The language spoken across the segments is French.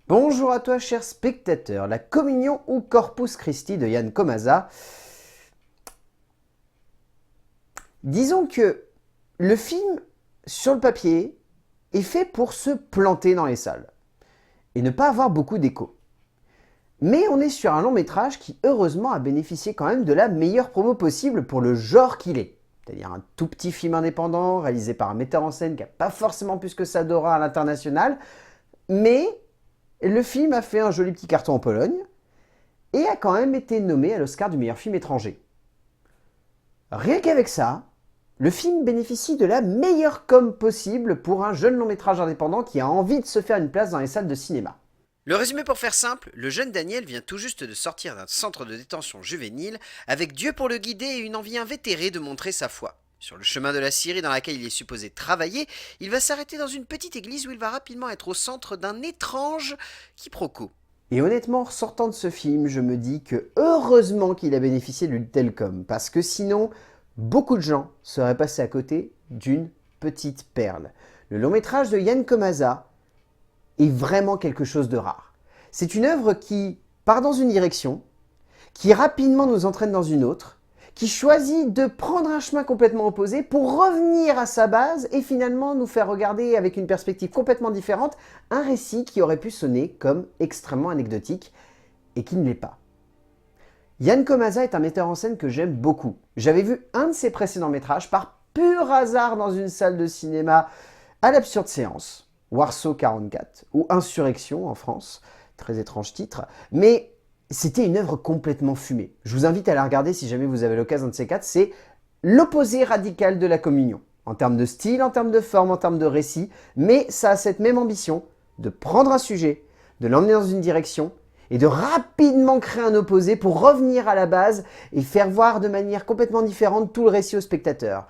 Bonjour à toi, cher spectateur. La communion ou Corpus Christi de Yann Komasa. Disons que le film, sur le papier, est fait pour se planter dans les salles et ne pas avoir beaucoup d'écho. Mais on est sur un long métrage qui, heureusement, a bénéficié quand même de la meilleure promo possible pour le genre qu'il est. C'est-à-dire un tout petit film indépendant, réalisé par un metteur en scène qui n'a pas forcément plus que ça d'aura à l'international, mais le film a fait un joli petit carton en Pologne et a quand même été nommé à l'Oscar du meilleur film étranger. Rien qu'avec ça, le film bénéficie de la meilleure com possible pour un jeune long métrage indépendant qui a envie de se faire une place dans les salles de cinéma. Le résumé pour faire simple, le jeune Daniel vient tout juste de sortir d'un centre de détention juvénile avec Dieu pour le guider et une envie invétérée de montrer sa foi. Sur le chemin de la Syrie dans laquelle il est supposé travailler, il va s'arrêter dans une petite église où il va rapidement être au centre d'un étrange quiproquo. Et honnêtement, en sortant de ce film, je me dis que heureusement qu'il a bénéficié d'une telle com, parce que sinon, beaucoup de gens seraient passés à côté d'une petite perle. Le long métrage de Yann Komasa est vraiment quelque chose de rare. C'est une œuvre qui part dans une direction, qui rapidement nous entraîne dans une autre, qui choisit de prendre un chemin complètement opposé pour revenir à sa base et finalement nous faire regarder avec une perspective complètement différente un récit qui aurait pu sonner comme extrêmement anecdotique et qui ne l'est pas. Yann Komasa est un metteur en scène que j'aime beaucoup. J'avais vu un de ses précédents métrages par pur hasard dans une salle de cinéma à l'absurde séance, Warsaw 44, ou Insurrection en France, très étrange titre, mais c'était une œuvre complètement fumée. Je vous invite à la regarder si jamais vous avez l'occasion de ces quatre, c'est l'opposé radical de la communion, en termes de style, en termes de forme, en termes de récit, mais ça a cette même ambition de prendre un sujet, de l'emmener dans une direction, et de rapidement créer un opposé pour revenir à la base et faire voir de manière complètement différente tout le récit au spectateur.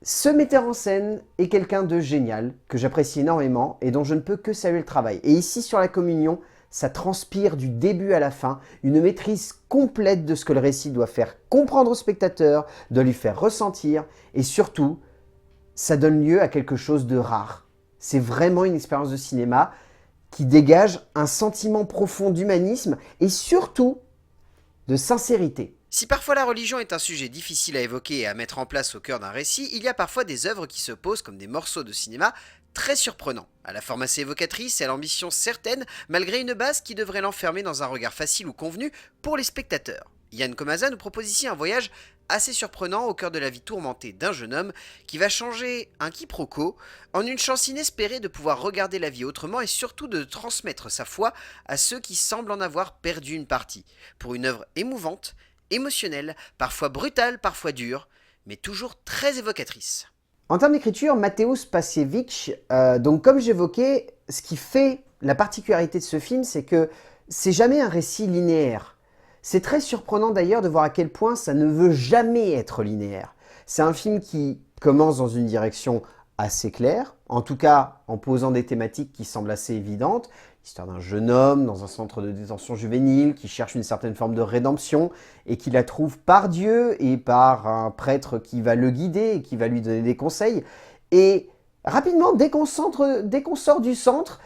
Ce metteur en scène est quelqu'un de génial, que j'apprécie énormément et dont je ne peux que saluer le travail. Et ici sur la communion, ça transpire du début à la fin une maîtrise complète de ce que le récit doit faire comprendre au spectateur, doit lui faire ressentir et surtout, ça donne lieu à quelque chose de rare. C'est vraiment une expérience de cinéma qui dégage un sentiment profond d'humanisme et surtout de sincérité. Si parfois la religion est un sujet difficile à évoquer et à mettre en place au cœur d'un récit, il y a parfois des œuvres qui se posent comme des morceaux de cinéma très surprenants, à la forme assez évocatrice et à l'ambition certaine, malgré une base qui devrait l'enfermer dans un regard facile ou convenu pour les spectateurs. Yann Komasa nous propose ici un voyage assez surprenant au cœur de la vie tourmentée d'un jeune homme qui va changer un quiproquo en une chance inespérée de pouvoir regarder la vie autrement et surtout de transmettre sa foi à ceux qui semblent en avoir perdu une partie, pour une œuvre émouvante, émotionnelle, parfois brutale, parfois dure, mais toujours très évocatrice. En termes d'écriture, Mateusz Pasiewicz, donc comme j'évoquais, ce qui fait la particularité de ce film, c'est que c'est jamais un récit linéaire. C'est très surprenant d'ailleurs de voir à quel point ça ne veut jamais être linéaire. C'est un film qui commence dans une direction assez claire, en tout cas en posant des thématiques qui semblent assez évidentes, l'histoire d'un jeune homme dans un centre de détention juvénile qui cherche une certaine forme de rédemption et qui la trouve par Dieu et par un prêtre qui va le guider et qui va lui donner des conseils. Et rapidement, dès qu'on sort du centre,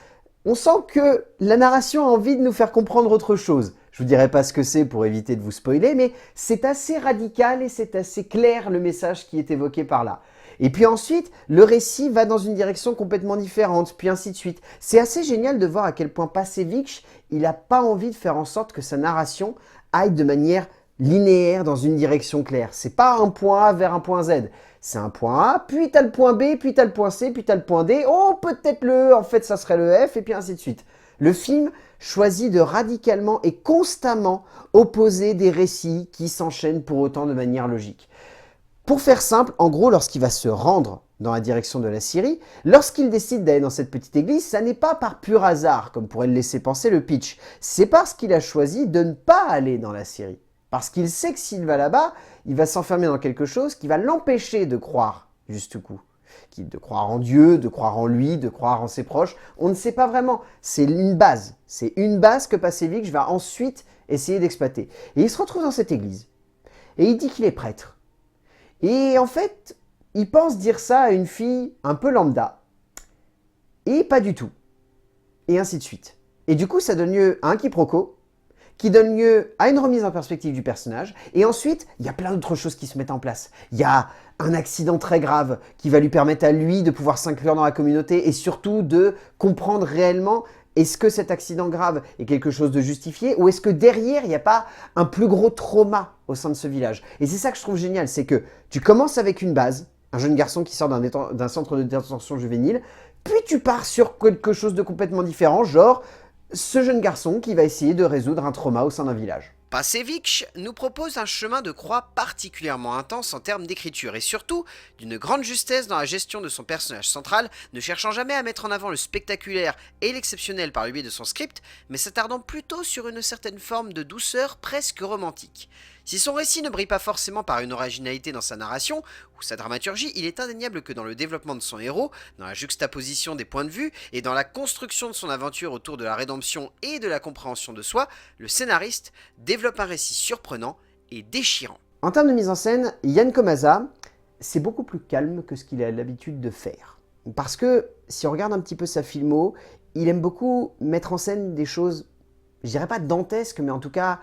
on sent que la narration a envie de nous faire comprendre autre chose. Je vous dirai pas ce que c'est pour éviter de vous spoiler, mais c'est assez radical et c'est assez clair le message qui est évoqué par là. Et puis ensuite, le récit va dans une direction complètement différente, puis ainsi de suite. C'est assez génial de voir à quel point Pasevich, il n'a pas envie de faire en sorte que sa narration aille de manière linéaire dans une direction claire. C'est pas un point A vers un point Z. C'est un point A, puis t'as le point B, puis t'as le point C, puis t'as le point D. Oh, peut-être le E, en fait ça serait le F, et puis ainsi de suite. Le film choisit de radicalement et constamment opposer des récits qui s'enchaînent pour autant de manière logique. Pour faire simple, en gros, lorsqu'il va se rendre dans la direction de la Syrie, lorsqu'il décide d'aller dans cette petite église, ça n'est pas par pur hasard, comme pourrait le laisser penser le pitch. C'est parce qu'il a choisi de ne pas aller dans la Syrie. Parce qu'il sait que s'il va là-bas, il va s'enfermer dans quelque chose qui va l'empêcher de croire, juste coup. De croire en Dieu, de croire en lui, de croire en ses proches. On ne sait pas vraiment. C'est une base. C'est une base que Pasevich va ensuite essayer d'exploiter. Et il se retrouve dans cette église. Et il dit qu'il est prêtre. Et en fait, il pense dire ça à une fille un peu lambda. Et pas du tout. Et ainsi de suite. Et du coup, ça donne lieu à un quiproquo, qui donne lieu à une remise en perspective du personnage. Et ensuite, il y a plein d'autres choses qui se mettent en place. Il y a un accident très grave qui va lui permettre à lui de pouvoir s'inclure dans la communauté et surtout de comprendre réellement est-ce que cet accident grave est quelque chose de justifié ou est-ce que derrière, il n'y a pas un plus gros trauma au sein de ce village. Et c'est ça que je trouve génial, c'est que tu commences avec une base, un jeune garçon qui sort d'un centre de détention juvénile, puis tu pars sur quelque chose de complètement différent, genre ce jeune garçon qui va essayer de résoudre un trauma au sein d'un village. Pasevich nous propose un chemin de croix particulièrement intense en termes d'écriture et surtout d'une grande justesse dans la gestion de son personnage central, ne cherchant jamais à mettre en avant le spectaculaire et l'exceptionnel par le biais de son script, mais s'attardant plutôt sur une certaine forme de douceur presque romantique. Si son récit ne brille pas forcément par une originalité dans sa narration ou sa dramaturgie, il est indéniable que dans le développement de son héros, dans la juxtaposition des points de vue et dans la construction de son aventure autour de la rédemption et de la compréhension de soi, le scénariste développe un récit surprenant et déchirant. En termes de mise en scène, Yann Komaza, c'est beaucoup plus calme que ce qu'il a l'habitude de faire. Parce que si on regarde un petit peu sa filmo, il aime beaucoup mettre en scène des choses, je dirais pas dantesques, mais en tout cas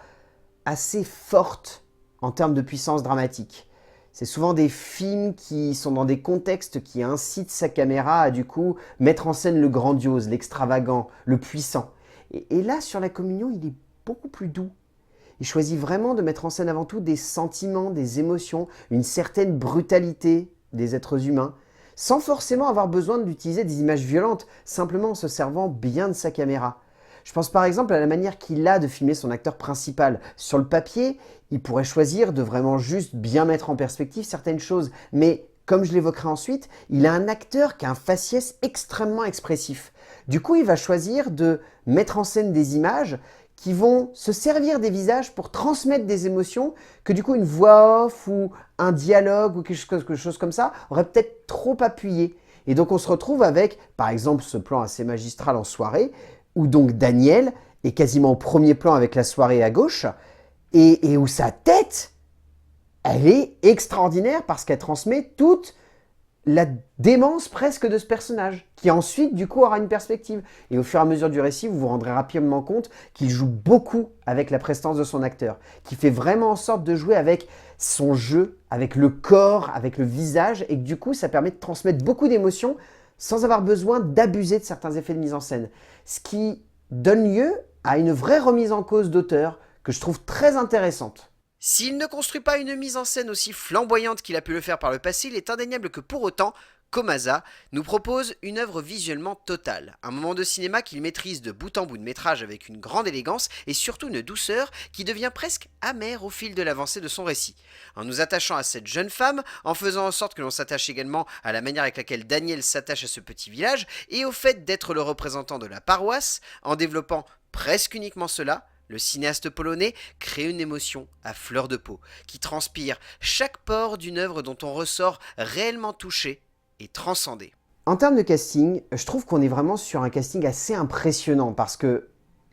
assez fortes en termes de puissance dramatique. C'est souvent des films qui sont dans des contextes qui incitent sa caméra à du coup mettre en scène le grandiose, l'extravagant, le puissant. Et là, sur La Communion, il est beaucoup plus doux. Il choisit vraiment de mettre en scène avant tout des sentiments, des émotions, une certaine brutalité des êtres humains, sans forcément avoir besoin d'utiliser des images violentes, simplement en se servant bien de sa caméra. Je pense par exemple à la manière qu'il a de filmer son acteur principal. Sur le papier, il pourrait choisir de vraiment juste bien mettre en perspective certaines choses, mais comme je l'évoquerai ensuite, il a un acteur qui a un faciès extrêmement expressif. Du coup, il va choisir de mettre en scène des images qui vont se servir des visages pour transmettre des émotions que du coup une voix off ou un dialogue ou quelque chose comme ça aurait peut-être trop appuyé. Et donc on se retrouve avec, par exemple, ce plan assez magistral en soirée, où donc Daniel est quasiment au premier plan avec la soirée à gauche, et où sa tête, elle est extraordinaire parce qu'elle transmet toute la démence presque de ce personnage, qui ensuite du coup aura une perspective. Et au fur et à mesure du récit, vous vous rendrez rapidement compte qu'il joue beaucoup avec la prestance de son acteur, qui fait vraiment en sorte de jouer avec son jeu, avec le corps, avec le visage, et que du coup ça permet de transmettre beaucoup d'émotions sans avoir besoin d'abuser de certains effets de mise en scène. Ce qui donne lieu à une vraie remise en cause d'auteur que je trouve très intéressante. S'il ne construit pas une mise en scène aussi flamboyante qu'il a pu le faire par le passé, il est indéniable que pour autant, Komaza nous propose une œuvre visuellement totale, un moment de cinéma qu'il maîtrise de bout en bout de métrage avec une grande élégance et surtout une douceur qui devient presque amère au fil de l'avancée de son récit. En nous attachant à cette jeune femme, en faisant en sorte que l'on s'attache également à la manière avec laquelle Daniel s'attache à ce petit village et au fait d'être le représentant de la paroisse, en développant presque uniquement cela, le cinéaste polonais crée une émotion à fleur de peau, qui transpire chaque pore d'une œuvre dont on ressort réellement touché et transcendé. En termes de casting, je trouve qu'on est vraiment sur un casting assez impressionnant parce que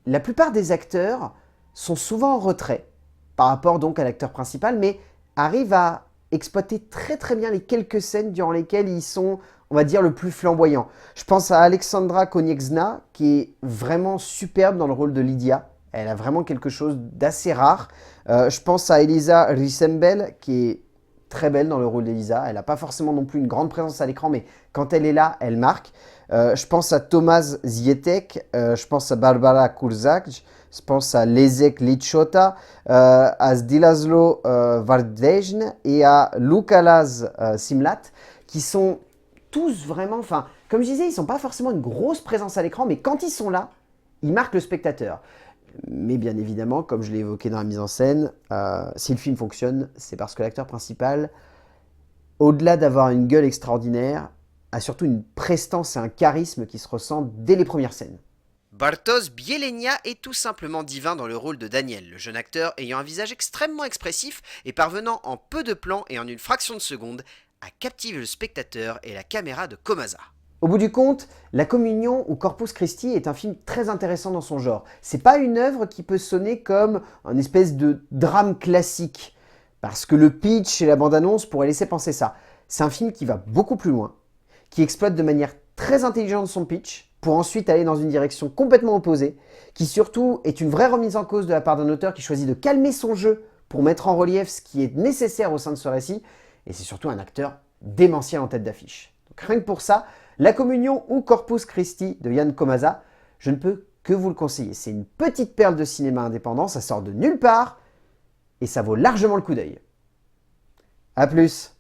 la plupart des acteurs sont souvent en retrait par rapport donc à l'acteur principal, mais arrivent à exploiter très très bien les quelques scènes durant lesquelles ils sont, on va dire, le plus flamboyants. Je pense à Alexandra Konieczna qui est vraiment superbe dans le rôle de Lydia. Elle a vraiment quelque chose d'assez rare. Je pense à Elisa Risembel, qui est très belle dans le rôle d'Elisa. Elle n'a pas forcément non plus une grande présence à l'écran, mais quand elle est là, elle marque. Je pense à Tomasz Zietek, je pense à Barbara Kurzak, je pense à Leszek Lichota, à Zdilazlo Vardejn et à Lukalaz Simlat, qui sont tous vraiment, enfin, comme je disais, ils ne sont pas forcément une grosse présence à l'écran, mais quand ils sont là, ils marquent le spectateur. Mais bien évidemment, comme je l'ai évoqué dans la mise en scène, si le film fonctionne, c'est parce que l'acteur principal, au-delà d'avoir une gueule extraordinaire, a surtout une prestance et un charisme qui se ressentent dès les premières scènes. Bartosz Bielenia est tout simplement divin dans le rôle de Daniel, le jeune acteur ayant un visage extrêmement expressif et parvenant en peu de plans et en une fraction de seconde à captiver le spectateur et la caméra de Komaza. Au bout du compte, La Communion ou Corpus Christi est un film très intéressant dans son genre. C'est pas une œuvre qui peut sonner comme une espèce de drame classique, parce que le pitch et la bande-annonce pourraient laisser penser ça. C'est un film qui va beaucoup plus loin, qui exploite de manière très intelligente son pitch, pour ensuite aller dans une direction complètement opposée, qui surtout est une vraie remise en cause de la part d'un auteur qui choisit de calmer son jeu pour mettre en relief ce qui est nécessaire au sein de ce récit, et c'est surtout un acteur démentiel en tête d'affiche. Donc rien que pour ça, La Communion ou Corpus Christi de Yann Komasa, je ne peux que vous le conseiller. C'est une petite perle de cinéma indépendant, ça sort de nulle part, et ça vaut largement le coup d'œil. A plus!